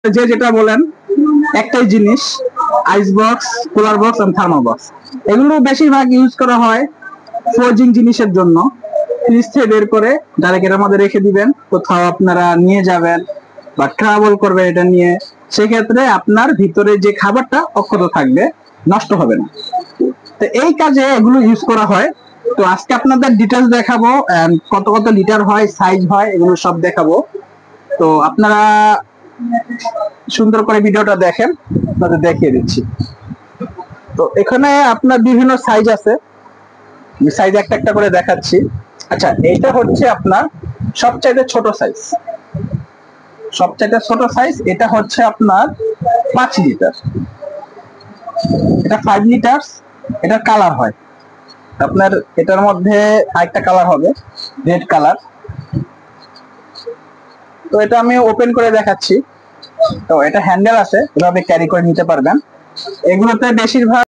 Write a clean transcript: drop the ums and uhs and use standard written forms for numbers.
যে যেটা বলেন একটাই জিনিস, ice box, cooler box and thermal box. এগুলো বেশিরভাগ ইউজ করা হয় ফ্রোজিং জিনিসের জন্য। ফ্রিজ থেকে বের করে ডাইরেক্ট এর মধ্যে রেখে দিবেন, কোথাও আপনারা নিয়ে যাবেন বা ট্রাভেল করবেন এটা নিয়ে, সেক্ষেত্রে আপনার ভিতরে যে খাবারটা অক্ষত থাকবে, নষ্ট হবে না। তো এই কাজে এগুলো ইউজ করা হয়। তো আজকে আপনাদের ডিটেলস দেখাবো, কত কত লিটার হয়, সাইজ হয়, এগুলো সব দেখাবো। তো আপনারা সুন্দর করে ভিডিওটা দেখেন, আপনাদের দেখিয়ে দিচ্ছি। তো এখানে আপনার বিভিন্ন সাইজ আছে, সাইজ একটা একটা করে দেখাচ্ছি। আচ্ছা, এইটা হচ্ছে আপনার সবচাইতে ছোট সাইজ, সবচাইতে ছোট সাইজ। এটা হচ্ছে আপনার 5 লিটার, এটা 5 লিটার। এটা কালার হয় আপনার, এটার মধ্যে আরেকটা কালার হবে রেড কালার। তো এটা আমি ওপেন করে দেখাচ্ছি। তো এটা হ্যান্ডেল আছে, এভাবে ক্যারি করে নিতে পারবেন। এগুলোতে বেশিরভাগ